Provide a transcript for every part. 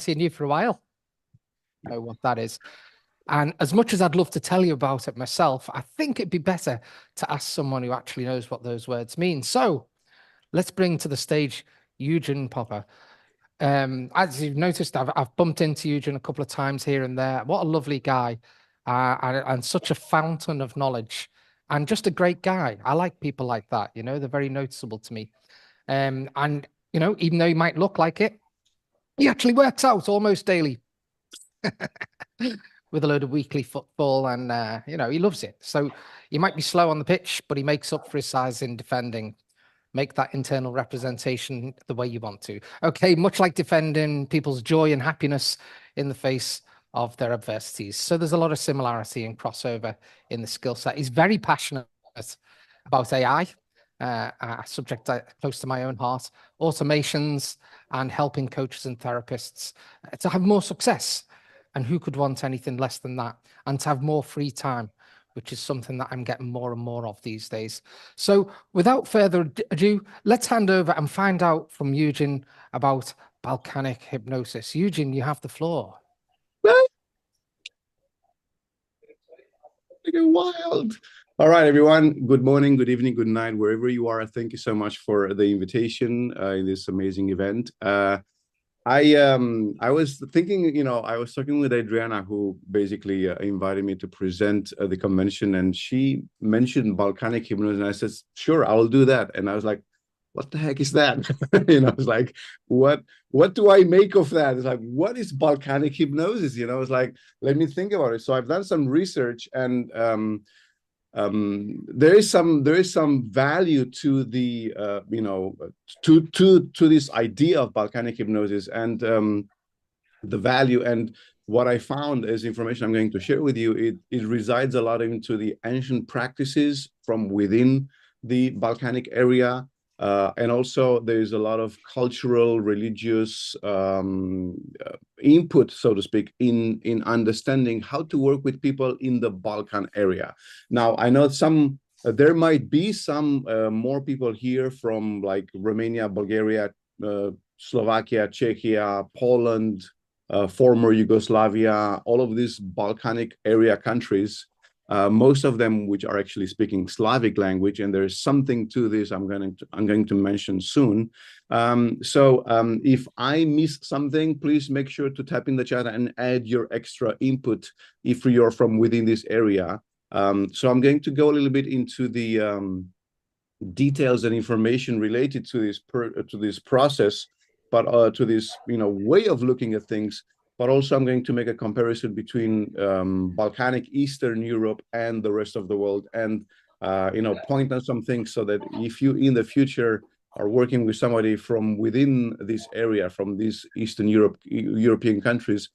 seen you for a while. Know what that is. And as much as I'd love to tell you about it myself, I think it'd be better to ask someone who actually knows what those words mean. So let's bring to the stage Eugen Popa. As you've noticed, I've bumped into Eugen a couple of times here and there. What a lovely guy, and such a fountain of knowledge, and just a great guy. I like people like that. You know, they're very noticeable to me. And you know, even though he might look like it, he actually works out almost daily with a load of weekly football, and you know, he loves it. So he might be slow on the pitch, but he makes up for his size in defending. Make that internal representation the way you want to. Okay, much like defending people's joy and happiness in the face of their adversities. So there's a lot of similarity and crossover in the skill set. He's very passionate about AI, a subject close to my own heart, automations, and helping coaches and therapists to have more success. And who could want anything less than that? And to have more free time, which is something that I'm getting more and more of these days. So without further ado, let's hand over and find out from Eugen about volcanic hypnosis. Eugen, you have the floor. Wild. All right, everyone. Good morning, good evening, good night, wherever you are. Thank you so much for the invitation in this amazing event. I was thinking, you know, I was talking with Adriana, who basically invited me to present the convention, and she mentioned volcanic hypnosis, and I said, sure, I will do that. And I was like, what the heck is that? You know, I was like, what do I make of that? It's like, what is volcanic hypnosis? You know, it's like, let me think about it. So I've done some research, and there is some value to the you know, to this idea of volcanic hypnosis, and the value, and what I found is information I'm going to share with you. It resides a lot into the ancient practices from within the volcanic area. And also there's a lot of cultural, religious input, so to speak, in understanding how to work with people in the Balkan area. Now, I know there might be some more people here from like Romania, Bulgaria, Slovakia, Czechia, Poland, former Yugoslavia, all of these Balkanic area countries. Most of them which are actually speaking Slavic language, and there's something to this I'm going to mention soon. So if I miss something, please make sure to tap in the chat and add your extra input if you're from within this area. So I'm going to go a little bit into the details and information related to this process, but to this, you know, way of looking at things. But also I'm going to make a comparison between volcanic Eastern Europe and the rest of the world, and you know, point out some things so that if you in the future are working with somebody from within this area, from these Eastern European countries,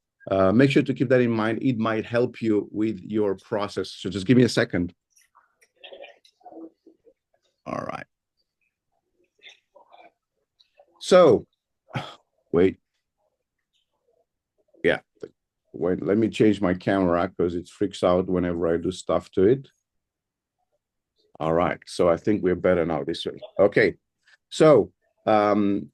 make sure to keep that in mind. It might help you with your process. So just give me a second. All right. So, wait. Yeah. Wait, let me change my camera because it freaks out whenever I do stuff to it. All right. So I think we're better now this way. Okay. So when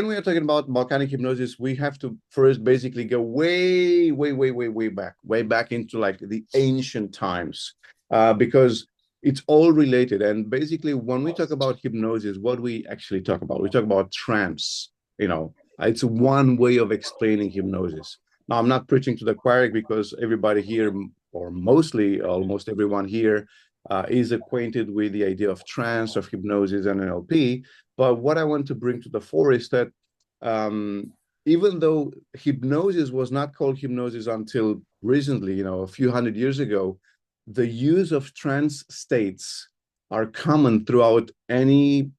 we are talking about volcanic hypnosis, we have to first basically go way back into like the ancient times, because it's all related. And basically, when we talk about hypnosis, what we actually talk about, we talk about trance. You know, it's one way of explaining hypnosis. Now, I'm not preaching to the choir because everybody here, or mostly almost everyone here, is acquainted with the idea of trance, of hypnosis, and NLP. But what I want to bring to the fore is that even though hypnosis was not called hypnosis until recently, you know, a few hundred years ago, the use of trance states are common throughout any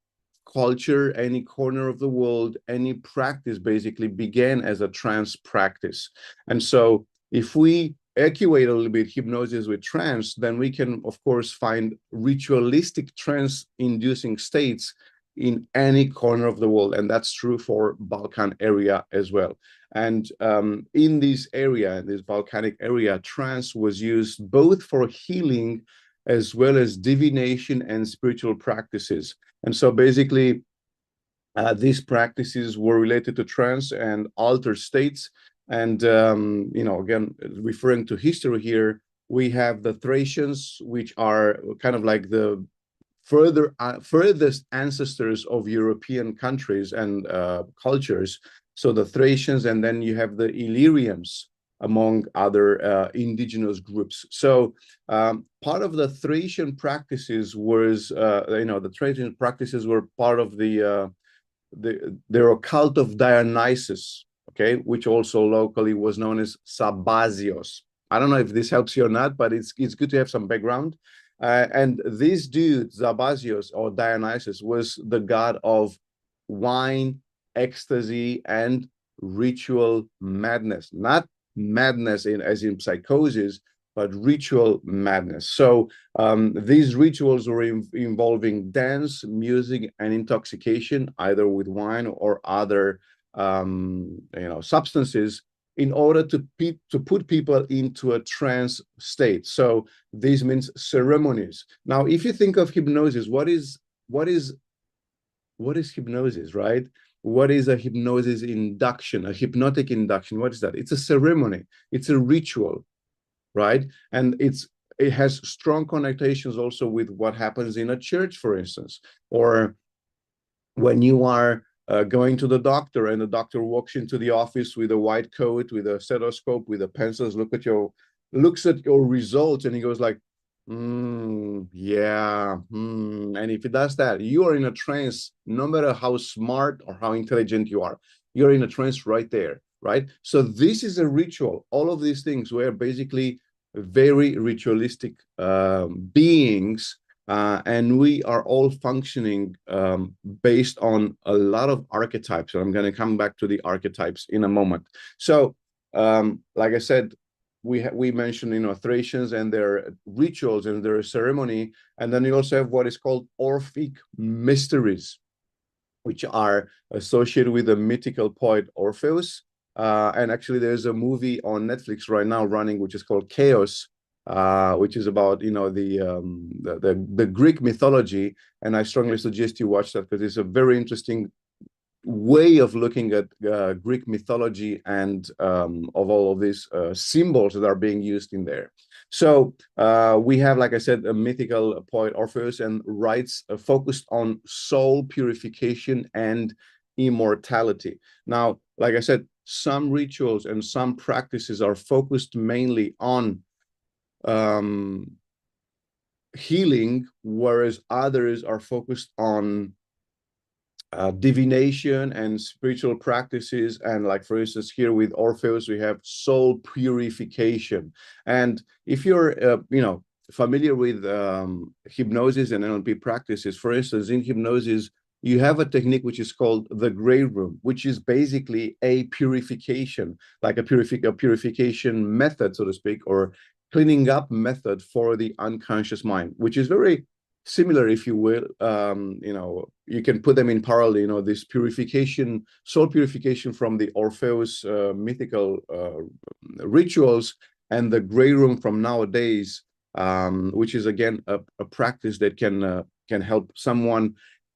culture, any corner of the world. Any practice basically began as a trance practice. And so if we equate a little bit hypnosis with trance, then we can, of course, find ritualistic trance-inducing states in any corner of the world. And that's true for Balkan area as well. And in this area, in this volcanic area, trance was used both for healing as well as divination and spiritual practices. And so basically, these practices were related to trance and altered states. And, you know, again, referring to history here, we have the Thracians, which are kind of like the furthest ancestors of European countries and cultures. So the Thracians, and then you have the Illyrians among other indigenous groups. So part of the Thracian practices was, you know, the Thracian practices were part of their occult of Dionysus, okay, which also locally was known as Sabazios. I don't know if this helps you or not, but it's good to have some background. And this dude, Sabazios or Dionysus, was the god of wine, ecstasy, and ritual madness. Not madness as in psychosis, but ritual madness. So these rituals were involving dance, music, and intoxication, either with wine or other you know, substances, in order to put people into a trance state. So this means ceremonies. Now, if you think of hypnosis, what is hypnosis, right? What is a hypnosis induction, a hypnotic induction? What is that? It's a ceremony. It's a ritual, right? And it has strong connotations also with what happens in a church, for instance, or when you are going to the doctor and the doctor walks into the office with a white coat, with a stethoscope, with a pencils, looks at your results, and he goes like, yeah, and if he does that, you are in a trance, no matter how smart or how intelligent you are, you're in a trance right there, right? So this is a ritual. All of these things were basically very ritualistic beings, and we are all functioning based on a lot of archetypes. And I'm going to come back to the archetypes in a moment. So, like I said, we mentioned, you know, Thracians and their rituals and their ceremony, and then you also have what is called Orphic mysteries, which are associated with the mythical poet Orpheus. And actually, there's a movie on Netflix right now running, which is called Chaos, which is about, you know, the Greek mythology. And I strongly suggest you watch that because it's a very interesting way of looking at Greek mythology and of all of these symbols that are being used in there. So we have, like I said, a mythical poet Orpheus and rites focused on soul purification and immortality. Now, like I said, some rituals and some practices are focused mainly on healing, whereas others are focused on divination and spiritual practices. And like, for instance, here with Orpheus, we have soul purification. And if you're, you know, familiar with hypnosis and NLP practices, for instance, in hypnosis, you have a technique which is called the gray room, which is basically a purification, like a purification method, so to speak, or cleaning up method for the unconscious mind, which is very similar, if you will. You know, you can put them in parallel, you know, this purification, soul purification from the Orpheus mythical rituals, and the gray room from nowadays, which is again a practice that can help someone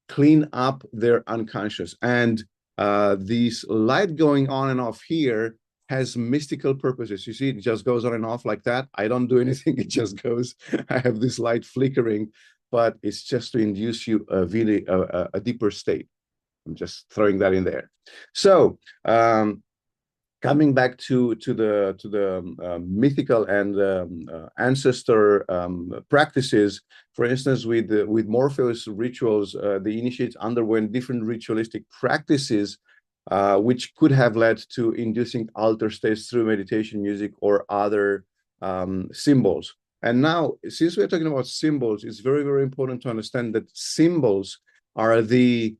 clean up their unconscious. And this light going on and off here has mystical purposes. You see, it just goes on and off like that. I don't do anything, it just goes. I have this light flickering, but it's just to induce you a deeper state. I'm just throwing that in there. So coming back to the mythical and ancestor practices, for instance, with Morpheus rituals, the initiates underwent different ritualistic practices, which could have led to inducing altered states through meditation, music, or other symbols. And now, since we're talking about symbols, it's very, very important to understand that symbols are the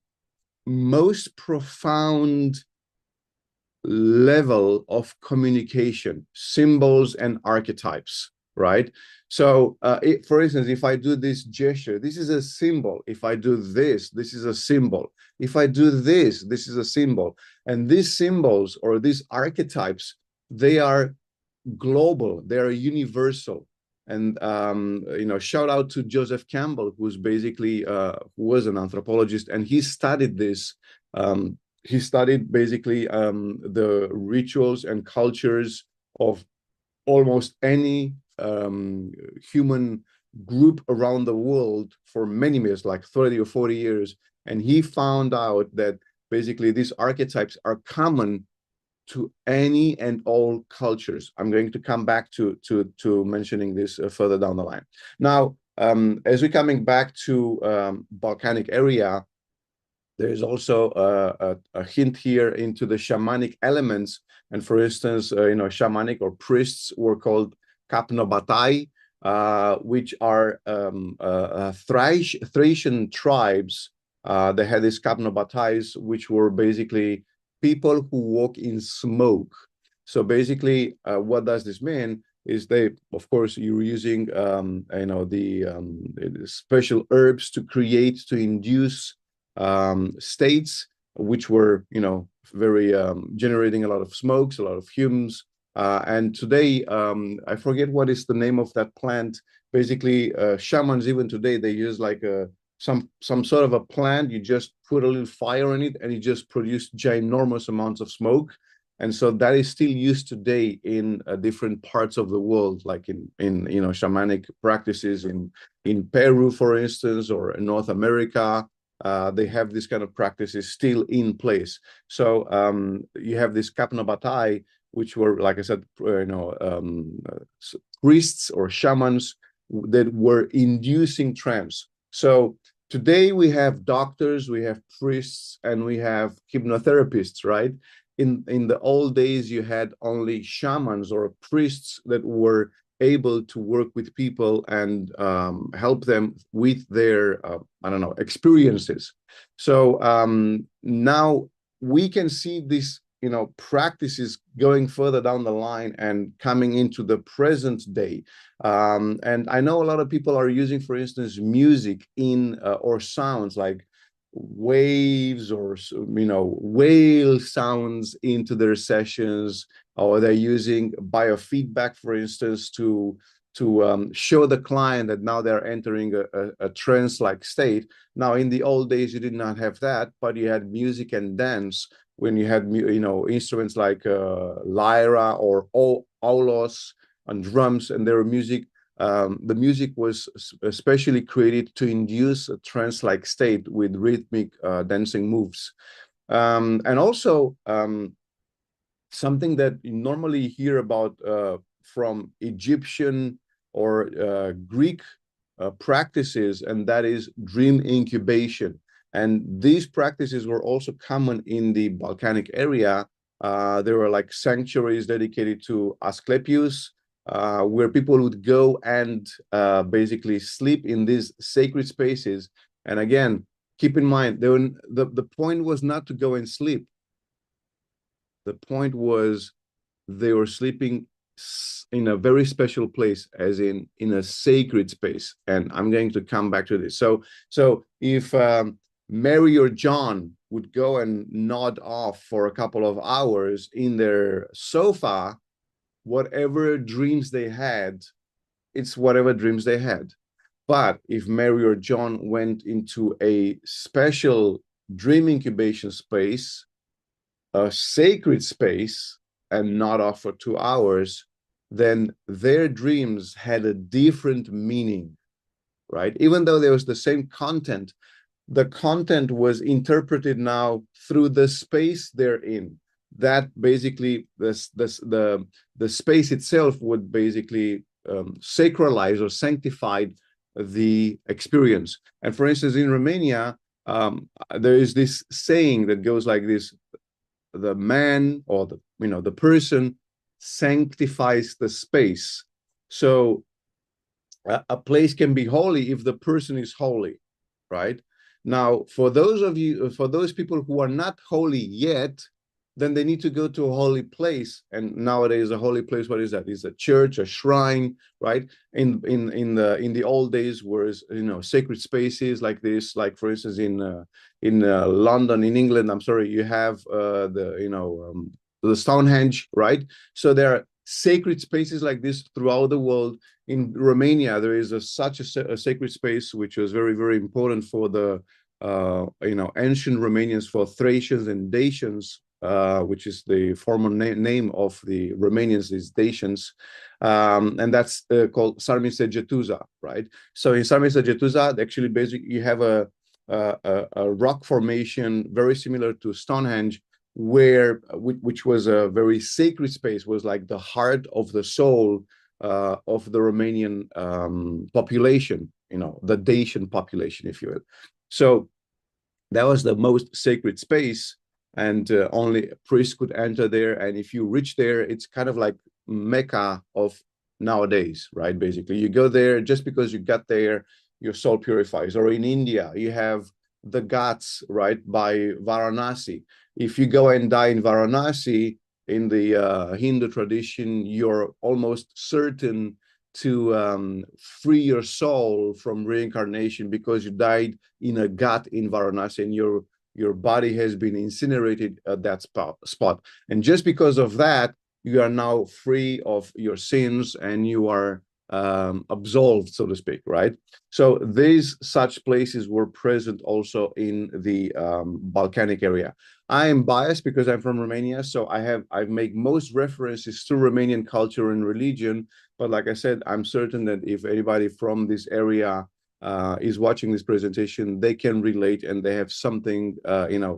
most profound level of communication, symbols and archetypes, right? So, for instance, if I do this gesture, this is a symbol. If I do this, this is a symbol. If I do this, this is a symbol. And these symbols or these archetypes, they are global, they are universal. And you know, shout out to Joseph Campbell, who's basically who was an anthropologist, and he studied this he studied basically the rituals and cultures of almost any human group around the world for many years, like 30 or 40 years. And he found out that basically these archetypes are common to any and all cultures. I'm going to come back to mentioning this further down the line. Now, as we're coming back to Balkanic area, there's also a hint here into the shamanic elements. And for instance, shamanic or priests were called kapnobatai, which are Thracian tribes. They had these kapnobatais, which were basically people who walk in smoke. So basically, what does this mean? Is they, of course, you're using, the special herbs to induce states which were, very generating a lot of smokes, a lot of fumes. And today, I forget what is the name of that plant. Basically, shamans even today, they use like some sort of a plant. You just put a little fire in it, and it just produces ginormous amounts of smoke. And so that is still used today in different parts of the world, like in shamanic practices in Peru, for instance, or in North America. They have this kind of practices still in place. So you have this kapnobatai, which were, like I said, priests or shamans that were inducing trance. So today we have doctors, we have priests, and we have hypnotherapists, right? In the old days, you had only shamans or priests that were able to work with people and help them with their, experiences. So now we can see this, practices going further down the line and coming into the present day. And I know a lot of people are using, for instance, music or sounds like waves or whale sounds into their sessions, or they're using biofeedback, for instance, to show the client that now they're entering a trance-like state. Now, in the old days, you did not have that, but you had music and dance when you had instruments like lyra or aulos and drums, and there were music. The music was especially created to induce a trance-like state with rhythmic dancing moves. And also, something that you normally hear about from Egyptian or Greek practices, and that is dream incubation. And these practices were also common in the Balkanic area. There were like sanctuaries dedicated to Asclepius, where people would go and basically sleep in these sacred spaces. And again, keep in mind, the point was not to go and sleep. The point was they were sleeping in a very special place, as in a sacred space. And I'm going to come back to this. So if Mary or John would go and nod off for a couple of hours in their sofa, whatever dreams they had, it's whatever dreams they had. But if Mary or John went into a special dream incubation space, a sacred space, and not off for 2 hours, then their dreams had a different meaning, right? Even though there was the same content, the content was interpreted now through the space they're in. That basically, the space itself would basically sacralize or sanctify the experience. And for instance, in Romania, there is this saying that goes like this: the man or the person sanctifies the space. So a place can be holy if the person is holy, right? Now, for those people who are not holy yet, then they need to go to a holy place. And nowadays, a holy place, what is that? Is a church, a shrine, right? In the old days, whereas sacred spaces like this, like for instance in London, in England, I'm sorry, you have the Stonehenge, right? So there are sacred spaces like this throughout the world. In Romania, there is such a sacred space which was very, very important for the ancient Romanians for Thracians and Dacians, which is the formal name of the Romanians is Dacians, and that's called Sarmisegetuza, right? So in Sarmisegetuza, actually, basically, you have a rock formation very similar to Stonehenge, which was a very sacred space, was like the heart of the soul of the Romanian population, the Dacian population, if you will. So that was the most sacred space, and only a priest could enter there. And if you reach there, it's kind of like Mecca of nowadays, right? Basically, you go there just because you got there, your soul purifies. Or in India, you have the Ghats, right, by Varanasi. If you go and die in Varanasi, in the Hindu tradition, you're almost certain to free your soul from reincarnation because you died in a ghat in Varanasi, and your body has been incinerated at that spot. And just because of that, you are now free of your sins and you are absolved, so to speak, right? So these such places were present also in the Balkanic area. I am biased because I'm from Romania, so I've made most references to Romanian culture and religion. But like I said, I'm certain that if anybody from this area is watching this presentation, they can relate and they have something,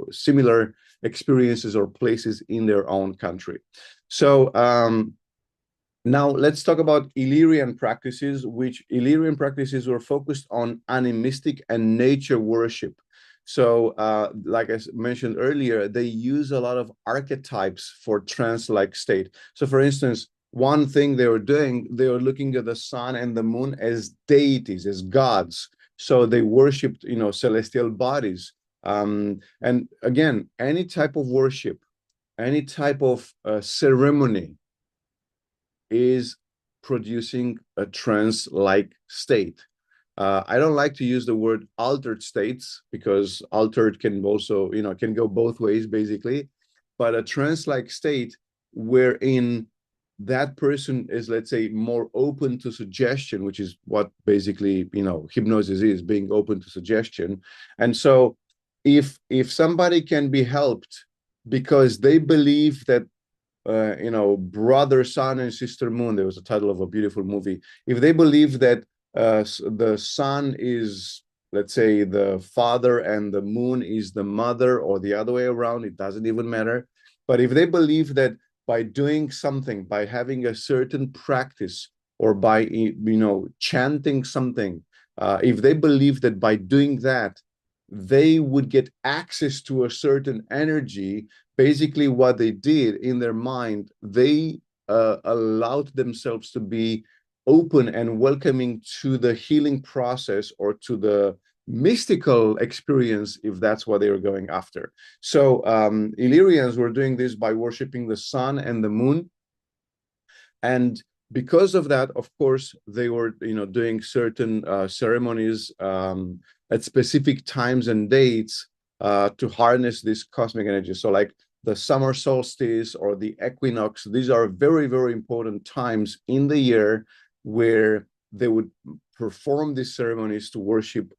similar experiences or places in their own country. So now let's talk about Illyrian practices, which Illyrian practices were focused on animistic and nature worship. So like I mentioned earlier, they use a lot of archetypes for trance-like state. So for instance, one thing they were doing, they were looking at the sun and the moon as deities, as gods. So they worshipped, celestial bodies. And again, any type of worship, any type of ceremony is producing a trance-like state. I don't like to use the word altered states because altered can also, can go both ways basically, but a trance-like state wherein that person is, let's say, more open to suggestion, which is what basically, hypnosis is, being open to suggestion. And so if somebody can be helped because they believe that brother sun and sister moon, there was a title of a beautiful movie, if they believe that the sun is, let's say, the father and the moon is the mother, or the other way around, it doesn't even matter. But if they believe that by doing something, by having a certain practice, or by chanting something, if they believe that by doing that they would get access to a certain energy, basically what they did in their mind, they allowed themselves to be open and welcoming to the healing process or to the mystical experience, if that's what they were going after. So Illyrians were doing this by worshiping the sun and the moon. And because of that, of course, they were doing certain ceremonies at specific times and dates to harness this cosmic energy. So like the summer solstice or the equinox, these are very, very important times in the year where they would perform these ceremonies to worship,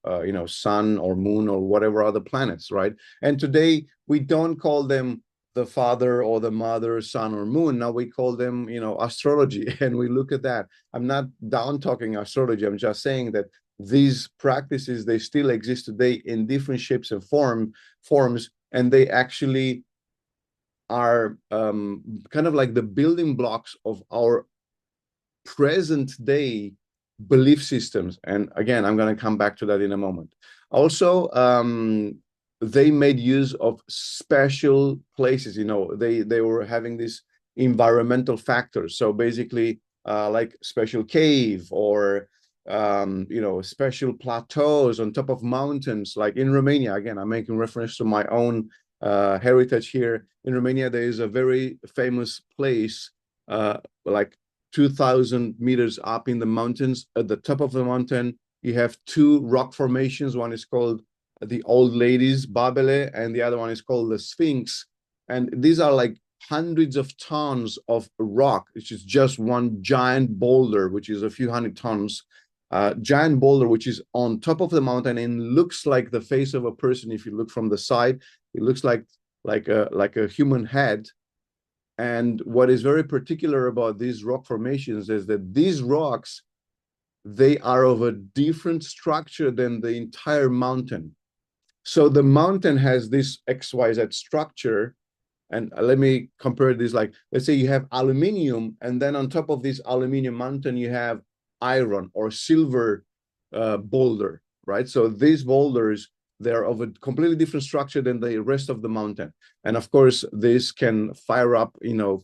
sun or moon or whatever other planets, right? And today we don't call them the father or the mother, sun or moon. Now we call them, astrology, and we look at that. I'm not down talking astrology. I'm just saying that these practices, they still exist today in different shapes and forms, and they actually are kind of like the building blocks of our present day belief systems. And again, I'm going to come back to that in a moment. Also, they made use of special places. They were having these environmental factors. So basically, like special cave or special plateaus on top of mountains, like in Romania. Again, I'm making reference to my own heritage here. In Romania, there is a very famous place, like 2,000 meters up in the mountains. At the top of the mountain, you have two rock formations. One is called the Old Ladies Babele, and the other one is called the Sphinx. And these are like hundreds of tons of rock, which is just one giant boulder, which is a few hundred tons. giant boulder, which is on top of the mountain and looks like the face of a person. If you look from the side, it looks like a human head. And what is very particular about these rock formations is that these rocks, they are of a different structure than the entire mountain. So the mountain has this XYZ structure. And let me compare this, like, let's say you have aluminum, and then on top of this aluminum mountain, you have iron or silver boulder, right? So these boulders, they're of a completely different structure than the rest of the mountain. And of course, this can fire up,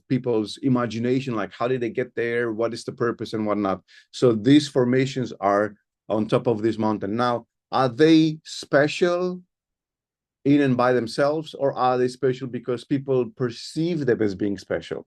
people's imagination, like how did they get there? What is the purpose and whatnot? So these formations are on top of this mountain. Now, are they special in and by themselves, or are they special because people perceive them as being special?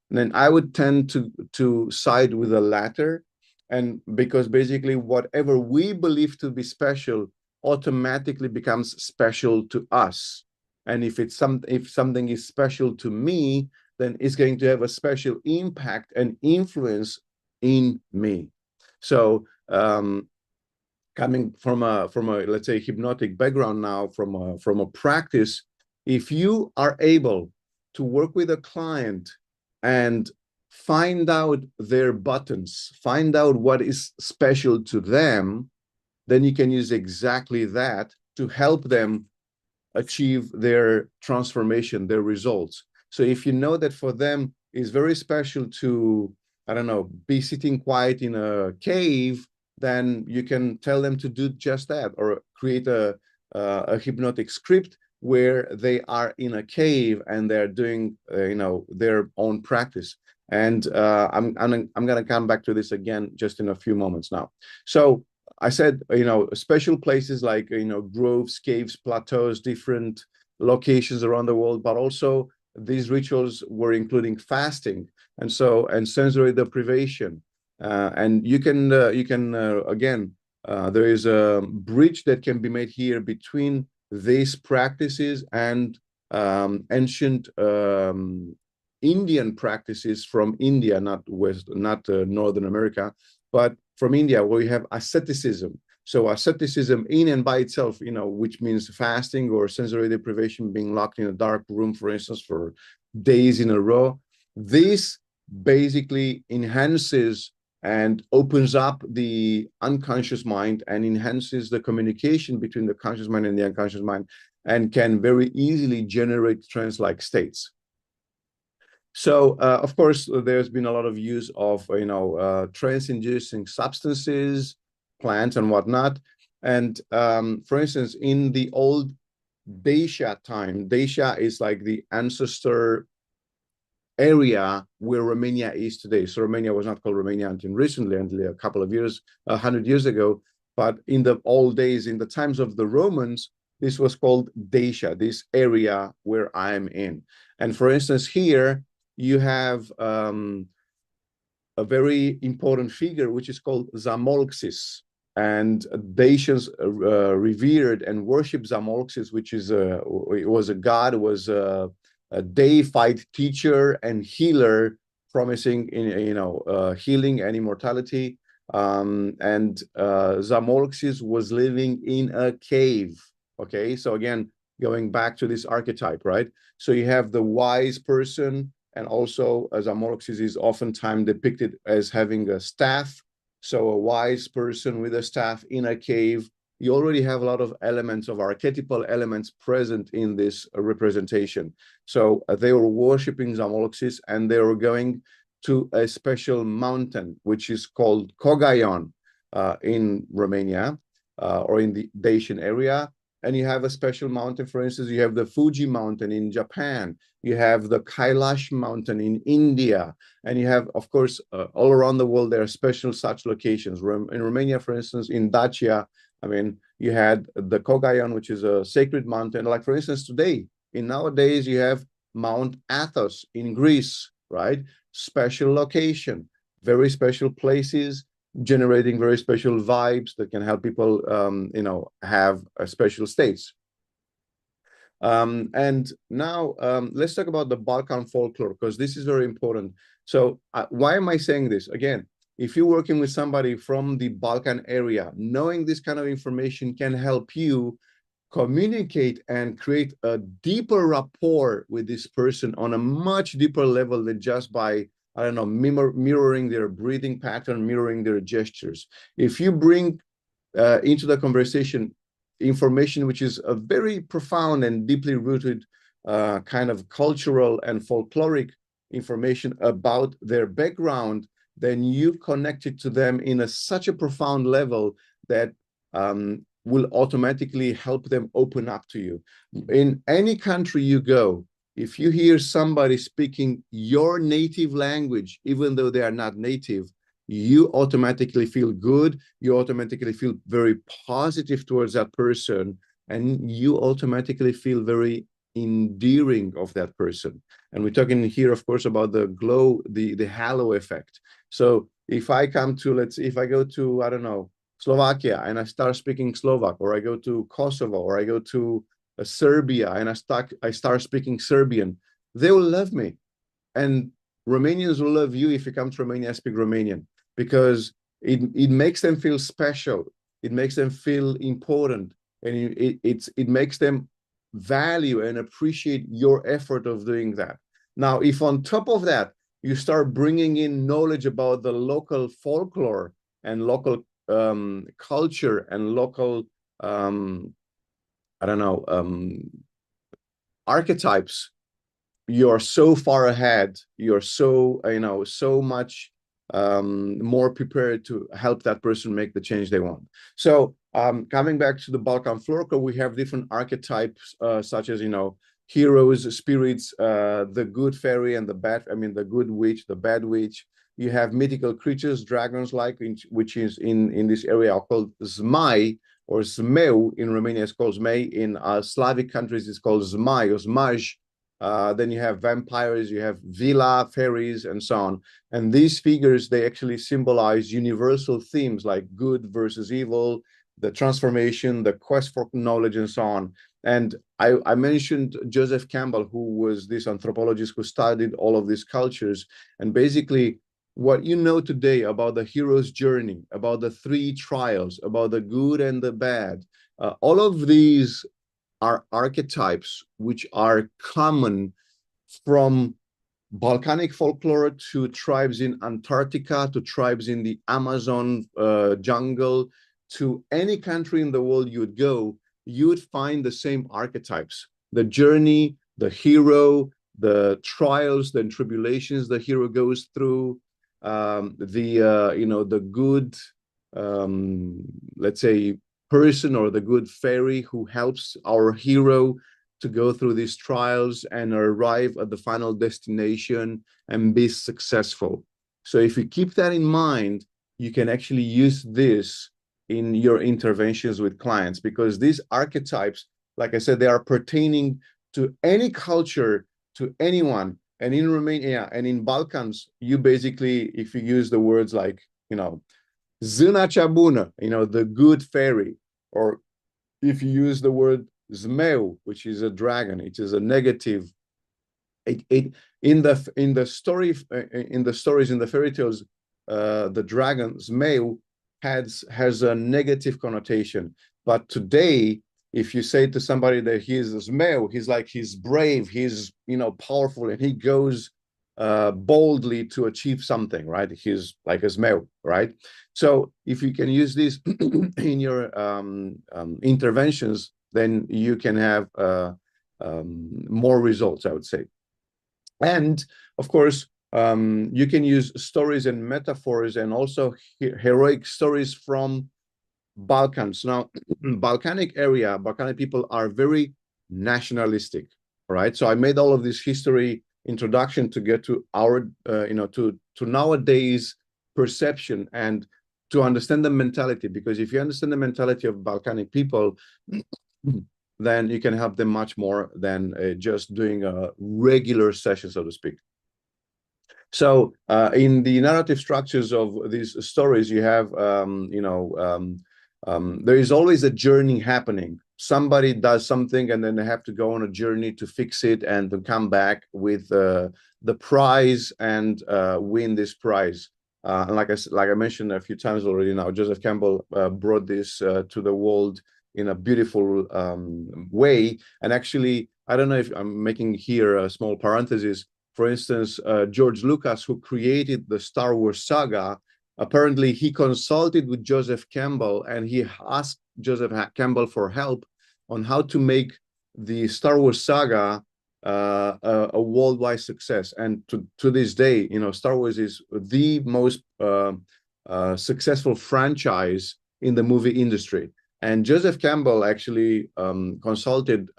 And then I would tend to side with the latter, and because basically whatever we believe to be special automatically becomes special to us. And if something is special to me, then it's going to have a special impact and influence in me. So coming from a let's say hypnotic background now, from a practice, if you are able to work with a client and find out their buttons, find out what is special to them, then you can use exactly that to help them achieve their transformation, their results. So if you know that for them it's very special to, I don't know, be sitting quiet in a cave, then you can tell them to do just that, or create a hypnotic script where they are in a cave and they're doing their own practice. And I'm going to come back to this again just in a few moments now. So I said, special places like, groves, caves, plateaus, different locations around the world, but also these rituals were including fasting and sensory deprivation. And you can again, there is a bridge that can be made here between these practices and ancient Indian practices from India, not Northern America, but from India, where you have asceticism. So asceticism in and by itself, which means fasting or sensory deprivation, being locked in a dark room, for instance, for days in a row. This basically enhances and opens up the unconscious mind and enhances the communication between the conscious mind and the unconscious mind, and can very easily generate trance-like states. So, of course, there's been a lot of use of, trance-inducing substances, plants and whatnot. And for instance, in the old Dacia time, Dacia is like the ancestor area where Romania is today. So Romania was not called Romania until recently, until a couple of years, 100 years ago. But in the old days, in the times of the Romans, this was called Dacia, this area where I'm in. And for instance, here you have a very important figure, which is called Zamolxis. And Dacians revered and worshipped Zamolxis, which is was a god, was a deified teacher and healer, promising healing and immortality. And Zamolxis was living in a cave. Okay, so again, going back to this archetype, right? So you have the wise person, and also Zamolxis is oftentimes depicted as having a staff. So a wise person with a staff in a cave. You already have a lot of elements, of archetypal elements present in this representation. So they were worshiping Zamolxis, and they were going to a special mountain, which is called Cogayon in Romania or in the Dacian area. And you have a special mountain, for instance, you have the Fuji mountain in Japan, you have the Kailash mountain in India, and you have, of course, all around the world, there are special such locations. In Romania, for instance, in Dacia, I mean, you had the Cogayon, which is a sacred mountain. Like, for instance, today, nowadays, you have Mount Athos in Greece, right? Special location, very special places, generating very special vibes that can help people, have special states. And now let's talk about the Balkan folklore, because this is very important. So why am I saying this? Again, if you're working with somebody from the Balkan area, knowing this kind of information can help you communicate and create a deeper rapport with this person on a much deeper level than just by, I don't know, mirroring their breathing pattern, mirroring their gestures. If you bring into the conversation information which is a very profound and deeply rooted kind of cultural and folkloric information about their background, then you connect it to them in such a profound level that will automatically help them open up to you. In any country you go, if you hear somebody speaking your native language, even though they are not native, you automatically feel good, you automatically feel very positive towards that person, and you automatically feel very endearing of that person. And we're talking here, of course, about the glow, the halo effect. So if I come to, if I go to, I don't know, Slovakia and I start speaking Slovak, or I go to Kosovo, or I go to Serbia and I start speaking Serbian, they will love me. And Romanians will love you if you come to Romania and speak Romanian, because it makes them feel special. It makes them feel important. And it makes them value and appreciate your effort of doing that. Now, if on top of that, you start bringing in knowledge about the local folklore and local culture and local, I don't know, archetypes, you're so far ahead, you're so, so much more prepared to help that person make the change they want. So coming back to the Balkan folklore, we have different archetypes, such as, heroes, spirits, the good fairy and the bad, the good witch, the bad witch. You have mythical creatures, dragons-like, which is in this area called Zmai or Zmeu. In Romania, it's called Zmei. In Slavic countries, it's called Zmai or Zmaj. Then you have vampires, you have villa, fairies, and so on. And these figures, they actually symbolize universal themes like good versus evil, the transformation, the quest for knowledge, and so on. And I mentioned Joseph Campbell, who was this anthropologist who studied all of these cultures. And basically, what you know today about the hero's journey, about the 3 trials, about the good and the bad, all of these are archetypes which are common from Balkanic folklore to tribes in Antarctica, to tribes in the Amazon jungle, to any country in the world you would go, you would find the same archetypes. The journey, the hero, the trials, the tribulations the hero goes through, the good, let's say, person or the good fairy who helps our hero to go through these trials and arrive at the final destination and be successful. So if you keep that in mind, you can actually use this in your interventions with clients, because these archetypes, like I said, they are pertaining to any culture, to anyone. And in Romania and in Balkans, you basically, if you use the words like, Zâna cea bună, the good fairy, or if you use the word Zmeu, which is a dragon, it is a negative. In the stories, in the fairy tales, the dragon Zmeu has a negative connotation. But today, if you say to somebody that he is a Zmeu, he's brave, he's powerful, and he goes boldly to achieve something, right? He's like a Zmeu, right? So if you can use this in your interventions, then you can have more results, I would say. And of course, you can use stories and metaphors and also heroic stories from Balkans. Now, Balkanic people are very nationalistic, right? So I made all of this history introduction to get to our, to nowadays perception and to understand the mentality. Because if you understand the mentality of Balkanic people, then you can help them much more than just doing a regular session, so to speak. So in the narrative structures of these stories, you have, there is always a journey happening. Somebody does something and then they have to go on a journey to fix it and to come back with the prize and win this prize. And like I mentioned a few times already now, Joseph Campbell brought this to the world in a beautiful way. And actually, I don't know if I'm making here a small parenthesis. For instance, George Lucas, who created the Star Wars saga, apparently he consulted with Joseph Campbell and he asked Joseph Campbell for help on how to make the Star Wars saga a worldwide success. And to this day, you know, Star Wars is the most successful franchise in the movie industry. And Joseph Campbell actually consulted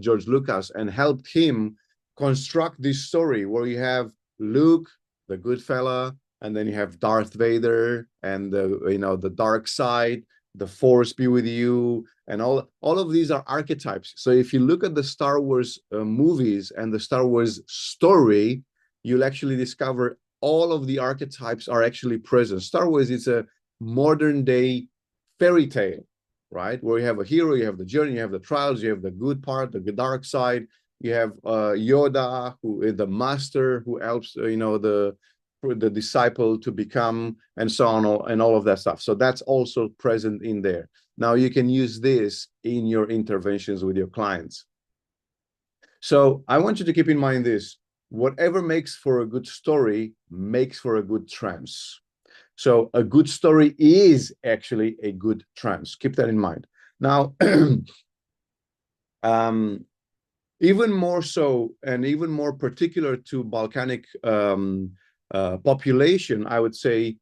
George Lucas and helped him construct this story where you have Luke, the good fella, and then you have Darth Vader and the dark side, the Force be with you, and all of these are archetypes. So if you look at the Star Wars movies and the Star Wars story, you'll actually discover all of the archetypes are actually present. Star Wars is a modern day fairy tale, right? Where you have a hero, you have the journey, you have the trials, you have the good part, the dark side. You have Yoda, who is the master, who helps the disciple to become, and so on, and all of that stuff. So that's also present in there. Now you can use this in your interventions with your clients. So I want you to keep in mind this: whatever makes for a good story makes for a good trance. So a good story is actually a good trance. Keep that in mind. Now, even more so, and even more particular to Balkanic population, I would say,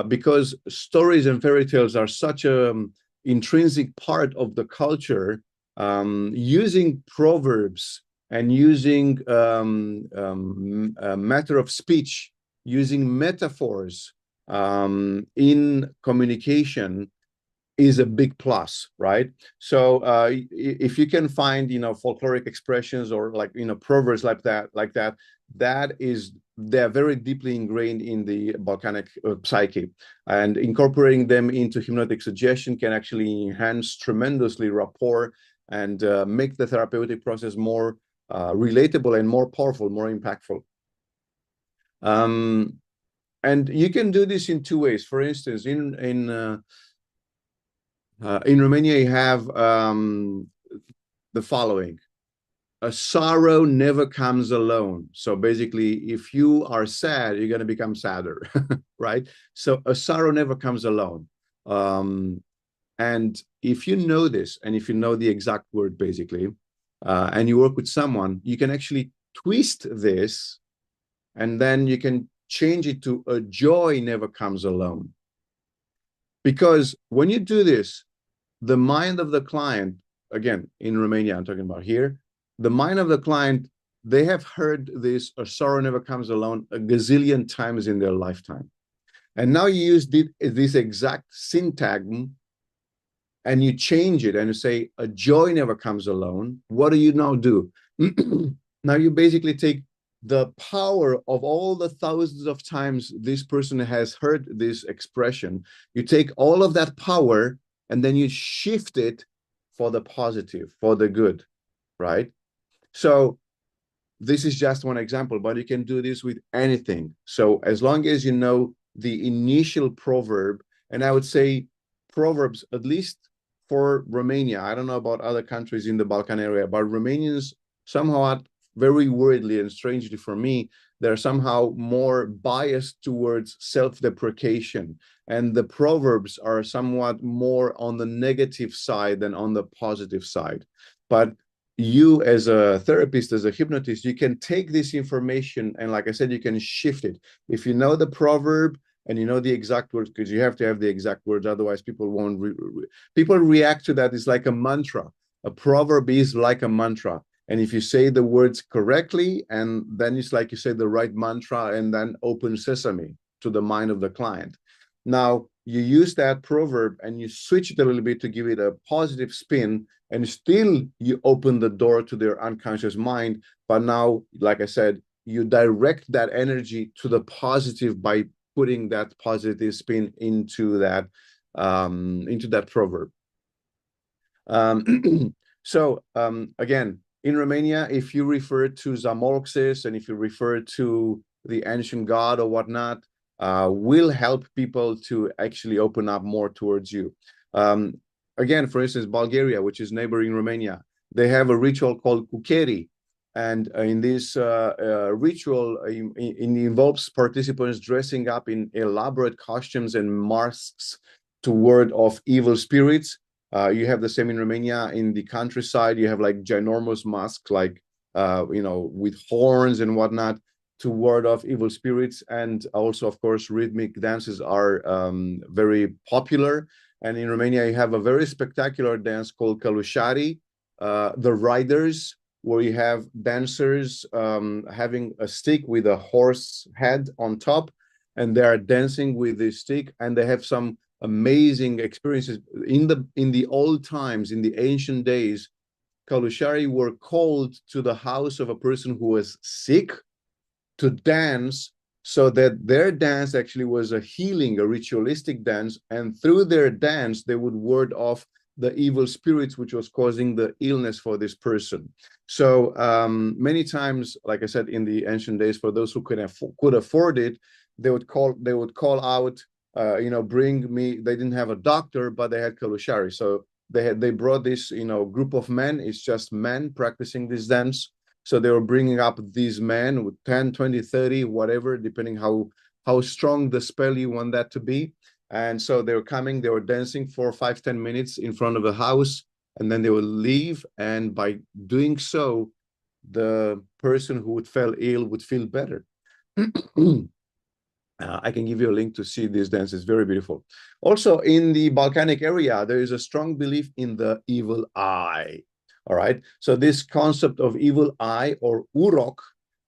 because stories and fairy tales are such an intrinsic part of the culture, using proverbs and using matter of speech, using metaphors in communication is a big plus, right? So if you can find, folkloric expressions or proverbs like that, they're very deeply ingrained in the Balkanic psyche, and incorporating them into hypnotic suggestion can actually enhance tremendously rapport and make the therapeutic process more relatable and more powerful, more impactful. And you can do this in two ways. For instance, in Romania, you have the following: a sorrow never comes alone. So basically, if you are sad, you're going to become sadder, right? So a sorrow never comes alone. And if you know this, and if you know the exact word, basically, and you work with someone, you can actually twist this, and then you can change it to a joy never comes alone. Because when you do this, the mind of the client, again, in Romania, I'm talking about here, the mind of the client, they have heard this, a sorrow never comes alone, a gazillion times in their lifetime. And now you use this exact syntagm and you change it and you say, a joy never comes alone. What do you now do? Now you basically take the power of all the thousands of times this person has heard this expression, you take all of that power and then you shift it for the positive, for the good, right? So this is just one example, but you can do this with anything. So as long as you know the initial proverb, and I would say proverbs, at least for Romania, I don't know about other countries in the Balkan area, but Romanians somehow, very weirdly and strangely for me, they're somehow more biased towards self-deprecation. And the proverbs are somewhat more on the negative side than on the positive side. But you as a therapist, as a hypnotist, you can take this information and, like I said, you can shift it. If you know the proverb and you know the exact words, because you have to have the exact words, otherwise people won't, people react to that. It's like a mantra. A proverb is like a mantra. And if you say the words correctly, and then it's like you say the right mantra, and then open sesame to the mind of the client. Now, you use that proverb and you switch it a little bit to give it a positive spin, and still you open the door to their unconscious mind. But now, like I said, you direct that energy to the positive by putting that positive spin into that proverb. So again, in Romania, if you refer to Zamolxis and if you refer to the ancient god or whatnot, will help people to actually open up more towards you. Again, for instance, Bulgaria, which is neighboring Romania, they have a ritual called kukeri. And in this ritual, it involves participants dressing up in elaborate costumes and masks to ward off evil spirits. You have the same in Romania. In the countryside, you have like ginormous masks, like, with horns and whatnot, to ward off evil spirits. And also, of course, rhythmic dances are very popular. And in Romania, you have a very spectacular dance called Kalushari, the riders, where you have dancers having a stick with a horse head on top, and they are dancing with the stick, and they have some amazing experiences. In the old times, in the ancient days, Kalushari were called to the house of a person who was sick to dance, so that their dance actually was a healing, a ritualistic dance, and through their dance they would ward off the evil spirits which was causing the illness for this person. So many times, like I said, in the ancient days, for those who could afford it, they would call out, bring me. They didn't have a doctor, but they had Kalushari. So they brought this, group of men. It's just men practicing this dance. So they were bringing up these men with 10, 20, 30, whatever, depending how strong the spell you want that to be. And so they were coming, they were dancing for 5, 10 minutes in front of the house, and then they would leave. And by doing so, the person who would fell ill would feel better. I can give you a link to see this dance. It's very beautiful. Also, in the Balkanic area, there is a strong belief in the evil eye. All right. So this concept of evil eye, or urok,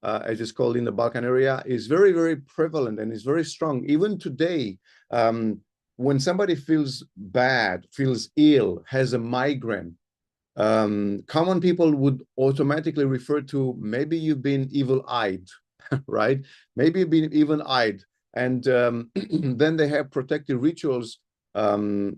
as it's called in the Balkan area, is very, very prevalent and is very strong. Even today, when somebody feels bad, feels ill, has a migraine, common people would automatically refer to, maybe you've been evil-eyed, right? Maybe you've been evil-eyed. And then they have protective rituals to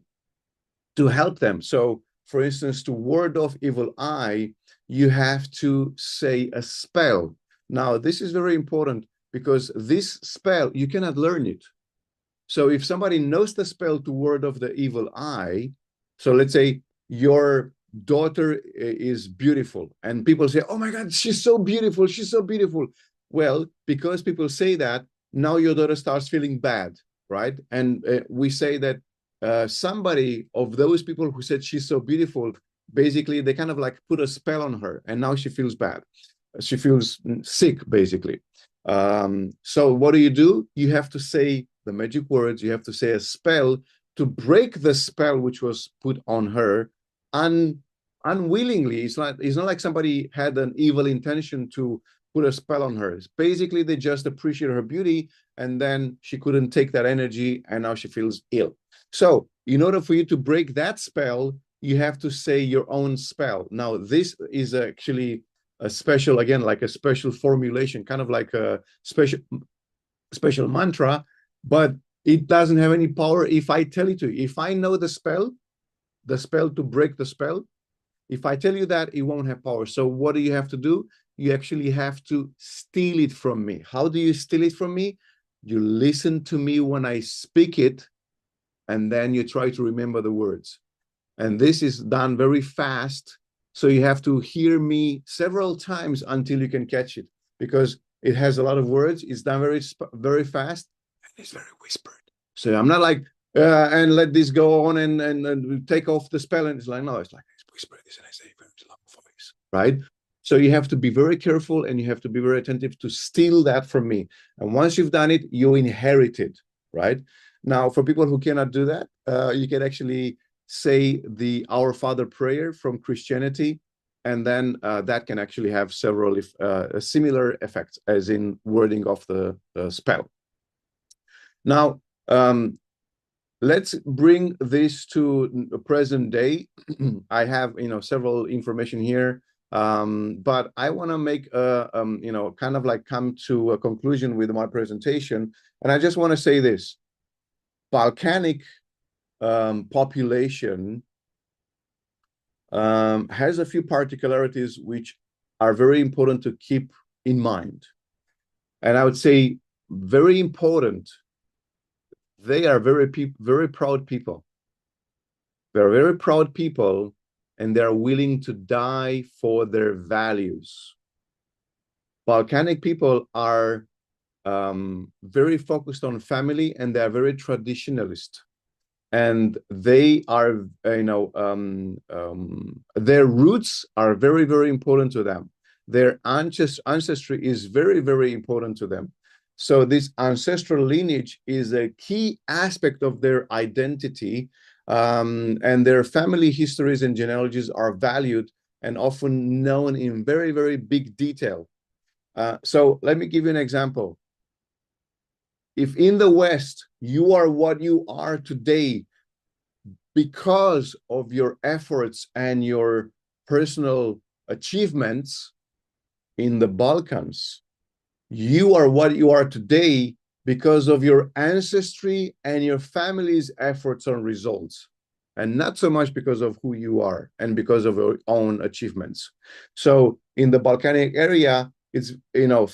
help them. So, for instance, to ward off evil eye, you have to say a spell. Now, this is very important, because this spell, you cannot learn it. So if somebody knows the spell to ward off the evil eye, so let's say your daughter is beautiful, and people say, oh my God, she's so beautiful, she's so beautiful. Well, because people say that, now your daughter starts feeling bad, right? And we say that somebody of those people who said she's so beautiful, basically they kind of like put a spell on her, and now she feels bad. She feels sick, basically. So what do? You have to say the magic words. You have to say a spell to break the spell which was put on her unwillingly. It's not like somebody had an evil intention to put a spell on her. Basically, they just appreciate her beauty, and then she couldn't take that energy, and now she feels ill. So in order for you to break that spell, you have to say your own spell. Now, this is actually a special, again, like a special formulation, kind of like a special mantra, but it doesn't have any power if I tell it to you. If I know the spell to break the spell, if I tell you that, it won't have power. So what do you have to do? You actually have to steal it from me. How do you steal it from me? You listen to me when I speak it, and then you try to remember the words. And this is done very fast. So you have to hear me several times until you can catch it, because it has a lot of words. It's done very fast, and it's very whispered. So I'm not like, and let this go on and take off the spell. And it's like, no, it's like, whisper this, and I say very loud voice, right? So you have to be very careful, and you have to be very attentive to steal that from me. And once you've done it, you inherit it, right? Now, for people who cannot do that, you can actually say the Our Father prayer from Christianity, and then that can actually have several similar effects as in wording of the spell. Now, let's bring this to present day. I have, several information here, but I want to make kind of like come to a conclusion with my presentation. And I just want to say this: Balkanic population has a few particularities which are very important to keep in mind. And I would say very important they are very proud people. They're very proud people, and they're willing to die for their values. Balkanic people are very focused on family, and they're very traditionalist. And they are, their roots are very, very important to them. Their ancestry is very, very important to them. So this ancestral lineage is a key aspect of their identity, and their family histories and genealogies are valued and often known in very, very big detail. So let me give you an example. If in the West, you are what you are today because of your efforts and your personal achievements, in the Balkans, you are what you are today because of your ancestry and your family's efforts and results, and not so much because of who you are and because of your own achievements. So in the Balkanic area, it's,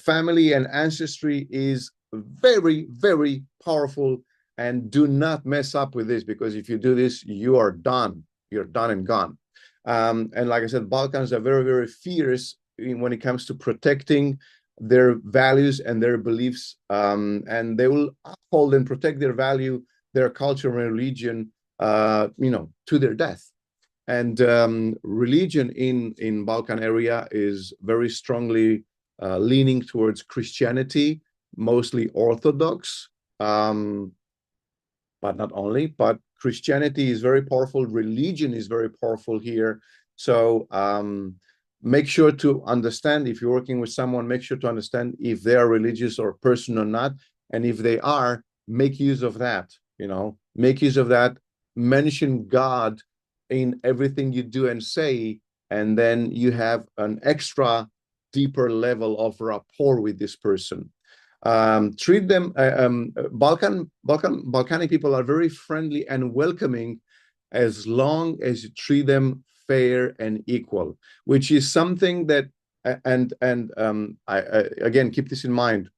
family and ancestry is very, very powerful, and do not mess up with this, because if you do this, you are done. You're done and gone. And like I said, Balkans are very, very fierce when it comes to protecting their values and their beliefs, and they will uphold and protect their value, their culture and religion, to their death. And religion in Balkan area is very strongly leaning towards Christianity, mostly Orthodox, but not only. But Christianity is very powerful. Religion is very powerful here. So make sure to understand, if you're working with someone, make sure to understand if they are religious or person or not. And if they are, make use of that, make use of that, mention God in everything you do and say, and then you have an extra deeper level of rapport with this person. Treat them, Balkanic people are very friendly and welcoming, as long as you treat them fair and equal, which is something that, I again, keep this in mind.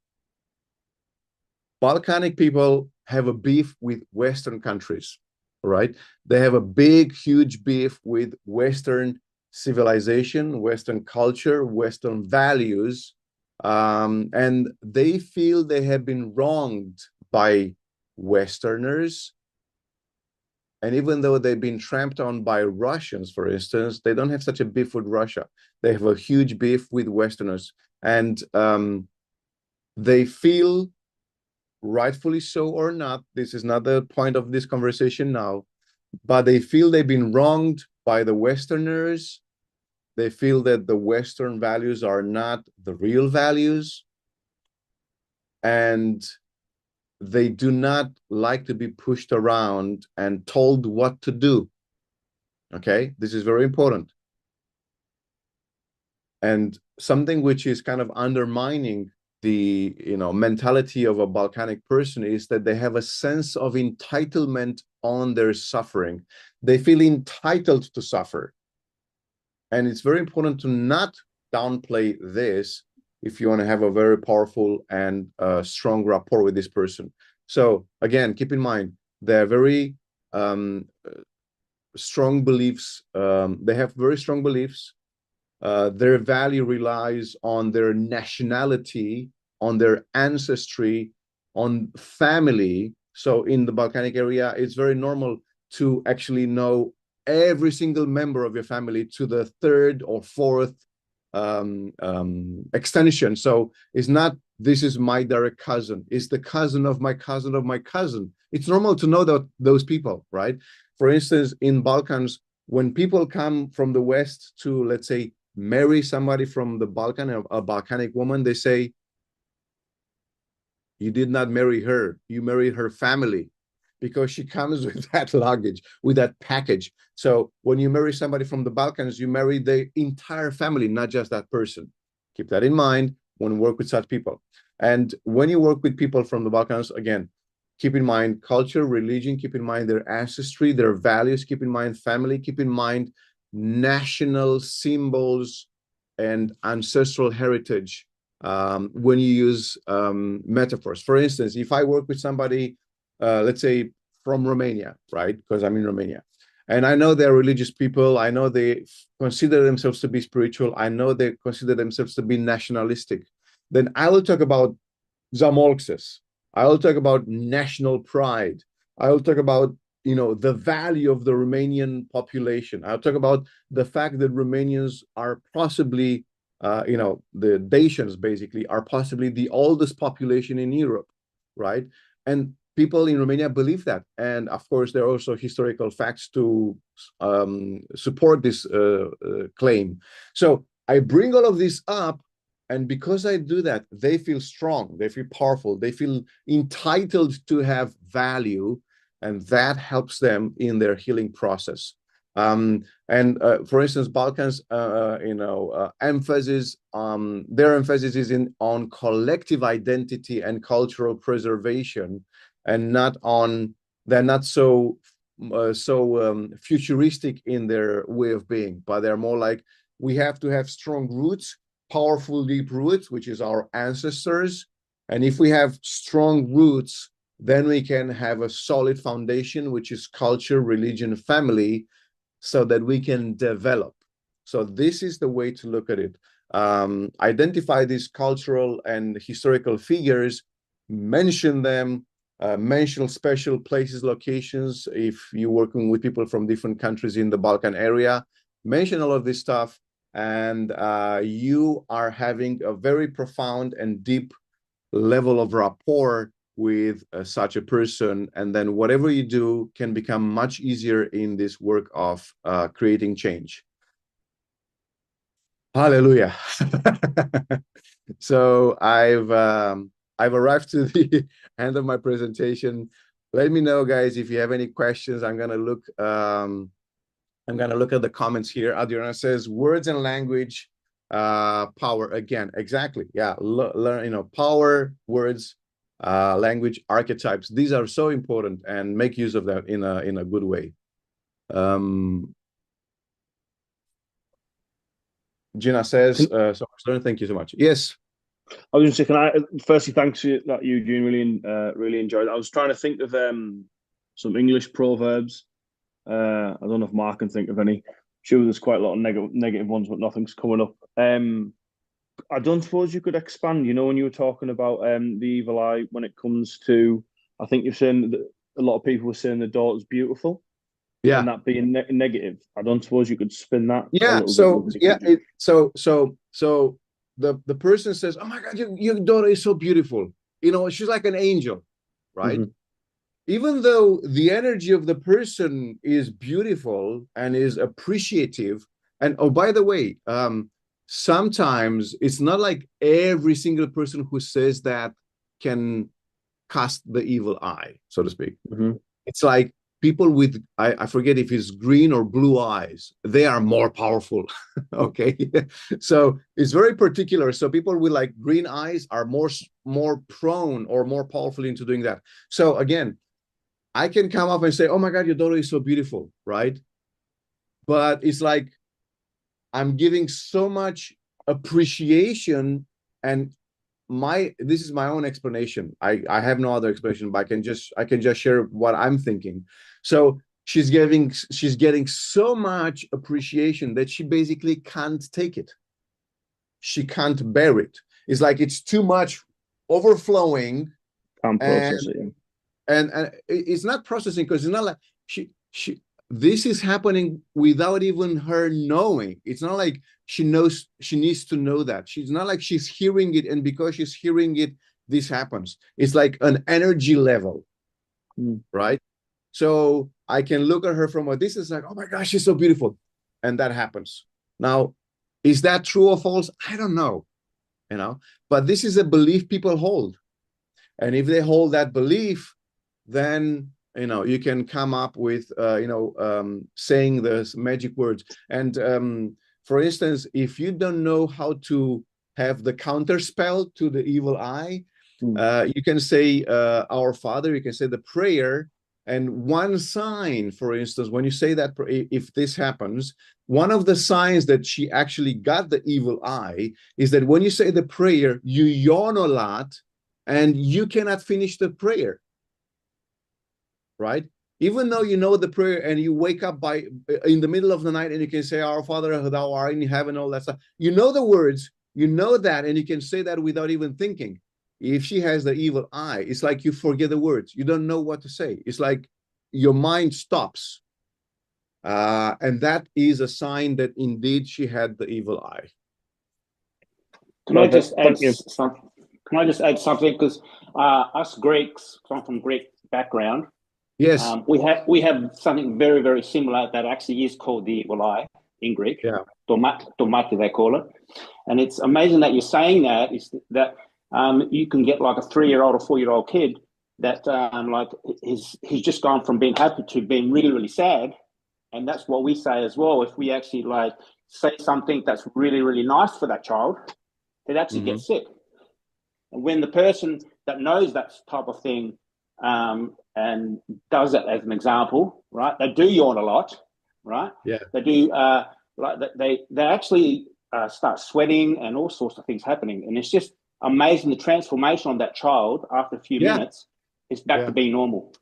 Balkanic people have a beef with Western countries, right? They have a big, huge beef with Western civilization, Western culture, Western values, and they feel they have been wronged by Westerners. And even though they've been tramped on by Russians, for instance, they don't have such a beef with Russia. They have a huge beef with Westerners. And they feel, rightfully so or not, this is not the point of this conversation now, but they feel they've been wronged by the Westerners. They feel that the Western values are not the real values. And they do not like to be pushed around and told what to do. Okay, this is very important. And something which is kind of undermining the mentality of a Balkanic person is that they have a sense of entitlement on their suffering. They feel entitled to suffer. And it's very important to not downplay this if you want to have a very powerful and strong rapport with this person. So again, keep in mind, they're very strong beliefs. They have very strong beliefs. Their value relies on their nationality, on their ancestry, on family. So in the Balkanic area, it's very normal to actually know every single member of your family to the third or fourth extension. So it's not, this is my direct cousin, it's the cousin of my cousin of my cousin. It's normal to know that those people, right? For instance, in Balkans, when people come from the West to, let's say, marry somebody from the Balkan, a Balkanic woman, they say, you did not marry her, you married her family, because she comes with that luggage, with that package. So when you marry somebody from the Balkans, you marry the entire family, not just that person. Keep that in mind when you work with such people. And when you work with people from the Balkans, again, keep in mind culture, religion, keep in mind their ancestry, their values, keep in mind family, keep in mind national symbols and ancestral heritage when you use metaphors. For instance, if I work with somebody let's say from Romania, right? Because I'm in Romania. And I know they're religious people. I know they consider themselves to be spiritual. I know they consider themselves to be nationalistic. Then I will talk about Zamolxis. I will talk about national pride. I will talk about, the value of the Romanian population. I'll talk about the fact that Romanians are possibly, the Dacians basically are possibly the oldest population in Europe, right? And people in Romania believe that. And of course, there are also historical facts to support this claim. So I bring all of this up, and because I do that, they feel strong, they feel powerful, they feel entitled to have value, and that helps them in their healing process. For instance, Balkans, emphasis, their emphasis is on collective identity and cultural preservation, and they're not so futuristic in their way of being, but they're more like, we have to have strong roots, powerful deep roots, which is our ancestors. And if we have strong roots, then we can have a solid foundation, which is culture, religion, family, so that we can develop. So this is the way to look at it. Identify these cultural and historical figures, mention them, mention special places, locations. If you're working with people from different countries in the Balkan area, mention all of this stuff, and you are having a very profound and deep level of rapport with such a person. And then whatever you do can become much easier in this work of creating change. Hallelujah. So I've arrived to the end of my presentation. Let me know, guys, if you have any questions. I'm gonna look at the comments here. Adriana says words and language, power again. Exactly. Yeah. Learn, power, words, language, archetypes. These are so important, and make use of that in a good way. Gina says, thank you so much. Yes. I was just saying, firstly, thanks for that, Eugen. Really enjoyed it. I was trying to think of some English proverbs. I don't know if Mark can think of any. Sure, there's quite a lot of negative ones, but nothing's coming up. I don't suppose you could expand, when you were talking about the evil eye when it comes to, I think you're saying that a lot of people were saying the daughter's beautiful. Yeah. And that being negative. I don't suppose you could spin that. Yeah. So the person says, "Oh my God, your daughter is so beautiful. She's like an angel," right? Mm-hmm. Even though the energy of the person is beautiful and is appreciative, and oh, by the way, sometimes it's not like every single person who says that can cast the evil eye, so to speak. Mm-hmm. It's like people with, I forget if it's green or blue eyes, they are more powerful. Okay. So it's very particular. So people with like green eyes are more prone or more powerful into doing that. So again, I can come up and say, "Oh my God, your daughter is so beautiful," right? But it's like I'm giving so much appreciation, and this is my own explanation. I have no other explanation, but I can just share what I'm thinking. So she's getting so much appreciation that she basically can't take it. She can't bear it. It's like it's too much overflowing. Can't process it. And it's not processing, because it's not like this is happening without even her knowing. It's not like she knows she needs to know that. She's not like she's hearing it, and because she's hearing it, this happens. It's like an energy level, right? So I can look at her from a distance, like, "Oh my gosh, she's so beautiful," and that happens. Now, is that true or false? I don't know, but this is a belief people hold, and if they hold that belief, then you can come up with saying the magic words. And for instance, if you don't know how to have the counter spell to the evil eye, you can say Our Father, you can say the prayer, and one sign, for instance, when you say that, if this happens, one of the signs that she actually got the evil eye is that when you say the prayer, you yawn a lot and you cannot finish the prayer. right? Even though you know the prayer and you wake up in the middle of the night and you can say, Our Father, thou art in heaven, all that stuff. You know the words, you know that, and you can say that without even thinking. If she has the evil eye, it's like you forget the words. You don't know what to say. It's like your mind stops. And that is a sign that indeed she had the evil eye. Can I just add Thank you. something? Can I just add something? Because us Greeks come from Greek background. Yes. We have something very, very similar that actually is called the evil eye in Greek. Yeah. Domati, they call it. And it's amazing that you're saying that, is that you can get like a 3-year-old or 4-year-old kid that like he's just gone from being happy to being really, really sad. And that's what we say as well. If we actually like say something that's really, really nice for that child, it actually gets sick. And when the person that knows that type of thing and does it as an example, right? They do yawn a lot, right? Yeah. They do like they actually start sweating and all sorts of things happening. And it's just amazing the transformation of that child after a few minutes is back to being normal.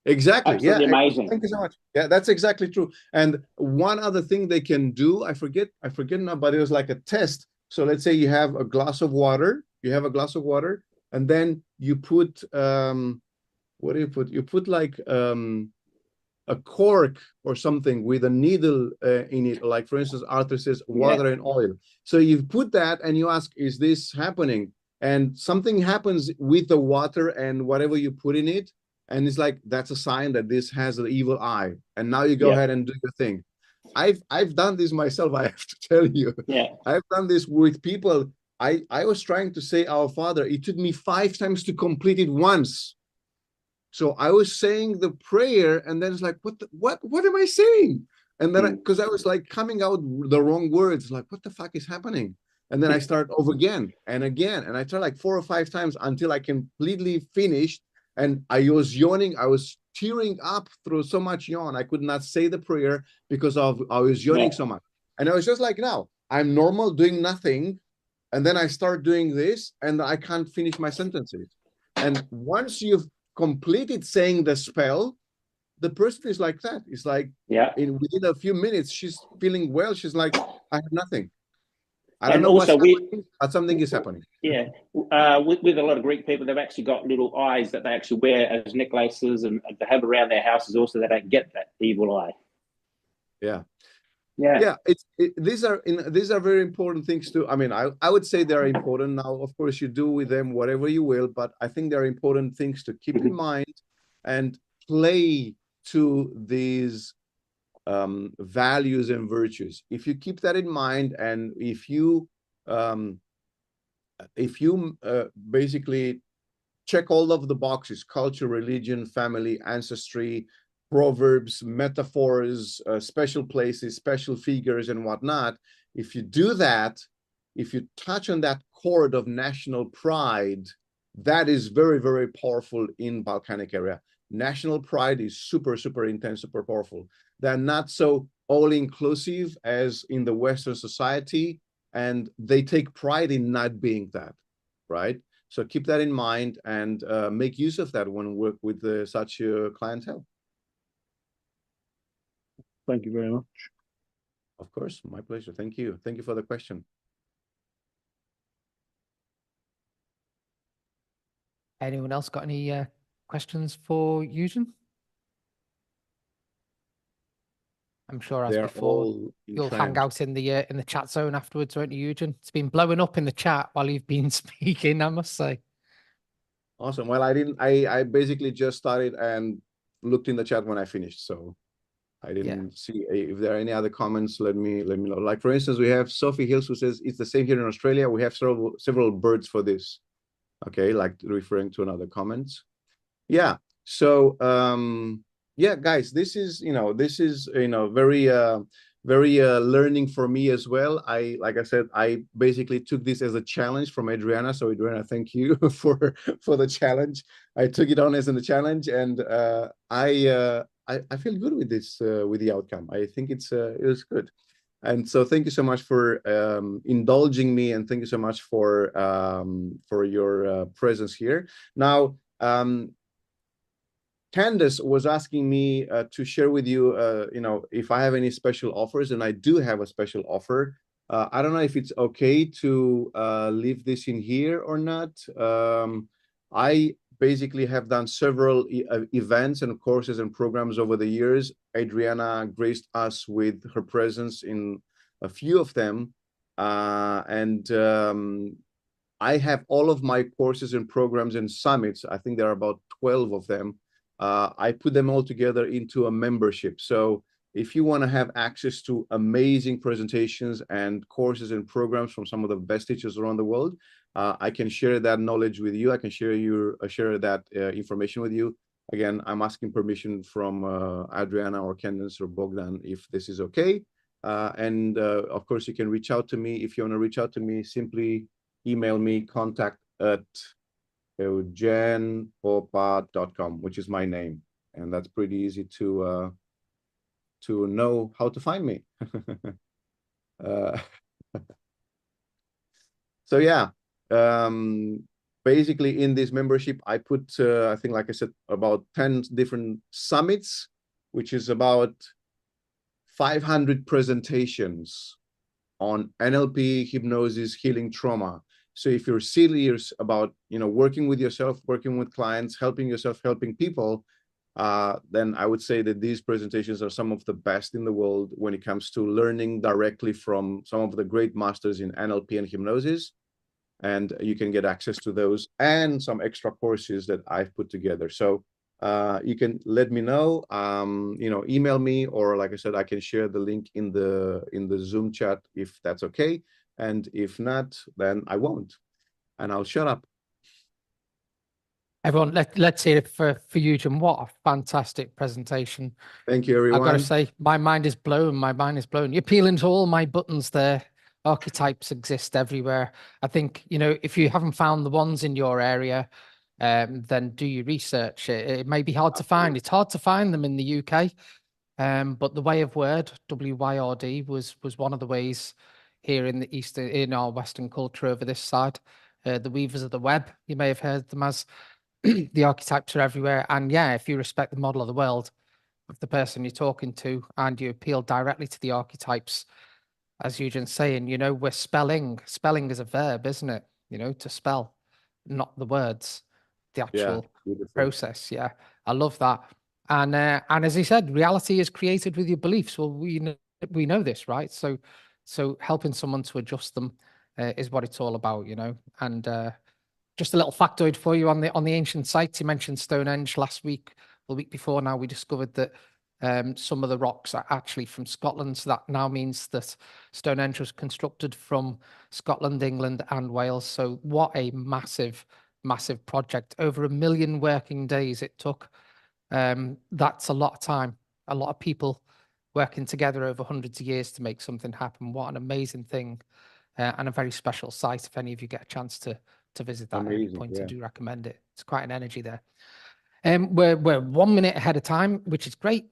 Exactly. Absolutely amazing. Thank you so much. Yeah, that's exactly true. And one other thing they can do, I forget now, but it was like a test. So let's say you have a glass of water, and then you put what do you put? You put like a cork or something with a needle in it. Like for instance, Arthur says water and oil. So you put that and you ask, is this happening? And something happens with the water and whatever you put in it. And it's like, that's a sign that this has an evil eye. And now you go ahead and do your thing. I've done this myself, I have to tell you. Yeah. I've done this with people. I was trying to say Our Father. It took me 5 times to complete it once. So I was saying the prayer, and then it's like, what am I saying? And then because I was like coming out the wrong words, like, what the fuck is happening? And then I start over again and again. And I try like 4 or 5 times until I completely finished. And I was yawning. I was tearing up through so much yawn. I could not say the prayer because I was yawning so much. And I was just like, now I'm normal doing nothing. And then I start doing this and I can't finish my sentences. And once you've completed saying the spell, the person is like that. It's like, within a few minutes, she's feeling well. She's like, I have nothing. I don't know what's happening, but something is happening. Yeah, with a lot of Greek people, they've actually got little eyes that they actually wear as necklaces and to have around their houses also that don't get that evil eye. Yeah. These are very important things too. I mean, I would say they're important. Now, of course, you do with them whatever you will, but I think they're important things to keep in mind and play to these values and virtues. If you keep that in mind, and if you basically check all of the boxes: culture, religion, family, ancestry, proverbs, metaphors, special places, special figures, and whatnot. If you do that, if you touch on that chord of national pride, that is very, very powerful in Balkanic area. National pride is super, super intense, super powerful. They're not so all-inclusive as in the Western society, and they take pride in not being that, right? So keep that in mind and make use of that when work with such clientele. Thank you very much. Of course, my pleasure. Thank you. Thank you for the question. Anyone else got any questions for Eugen? I'm sure as before, you'll hang out in the chat zone afterwards, won't you, Eugen? It's been blowing up in the chat while you've been speaking, I must say. Awesome. Well, I basically just started and looked in the chat when I finished, so I didn't see if there are any other comments. Let me know. Like for instance, we have Sophie Hills who says it's the same here in Australia. We have several birds for this. Okay, like referring to another comment. Yeah. So yeah, guys, this is very learning for me as well. Like I said, I basically took this as a challenge from Adriana. So Adriana, thank you for the challenge. I took it on as a challenge, and I feel good with this with the outcome. I think it was good. And so thank you so much for indulging me, and thank you so much for your presence here. Now, Candace was asking me to share with you, if I have any special offers, and I do have a special offer. I don't know if it's okay to leave this in here or not. I basically have done several events and courses and programs over the years. Adriana graced us with her presence in a few of them. I have all of my courses and programs and summits. I think there are about 12 of them. I put them all together into a membership. So if you want to have access to amazing presentations and courses and programs from some of the best teachers around the world, I can share that knowledge with you. I can share that information with you. Again, I'm asking permission from Adriana or Candace or Bogdan if this is okay. Of course, you can reach out to me. If you want to reach out to me, simply email me, contact@eugenpopa.com, which is my name. And that's pretty easy to know how to find me. So yeah, basically in this membership, I put, I think, like I said, about 10 different summits, which is about 500 presentations on NLP, hypnosis, healing trauma. So if you're serious about, working with yourself, working with clients, helping yourself, helping people, then I would say that these presentations are some of the best in the world when it comes to learning directly from some of the great masters in NLP and hypnosis. And you can get access to those and some extra courses that I've put together. So you can let me know, email me, or like I said, I can share the link in the Zoom chat if that's okay. And if not, then I won't, and I'll shut up. Everyone, let's hear it for Eugen. What a fantastic presentation. Thank you, everyone. I've got to say, my mind is blown. My mind is blown. You're peeling to all my buttons there. Archetypes exist everywhere. I think, if you haven't found the ones in your area, then do your research. It may be hard to find. It's hard to find them in the UK. But the Way of Word, WYRD, was one of the ways here in our Western culture over this side. The Weavers of the Web, you may have heard them as. The archetypes are everywhere. And yeah, if you respect the model of the world of the person you're talking to and you appeal directly to the archetypes, as Eugen's saying, we're spelling. Spelling is a verb, isn't it? To spell, not the words, the actual process. Yeah, I love that. And as he said, reality is created with your beliefs. Well, we know this, right? So helping someone to adjust them is what it's all about, And just a little factoid for you on the ancient sites. You mentioned Stonehenge last week, the week before. Now we discovered that some of the rocks are actually from Scotland. So that now means that Stonehenge was constructed from Scotland, England, and Wales. So what a massive, massive project. Over 1 million working days it took. That's a lot of time, a lot of people working together over hundreds of years to make something happen. What an amazing thing, and a very special site. If any of you get a chance to visit that at any point, I do recommend it. It's quite an energy there. We're 1 minute ahead of time, which is great.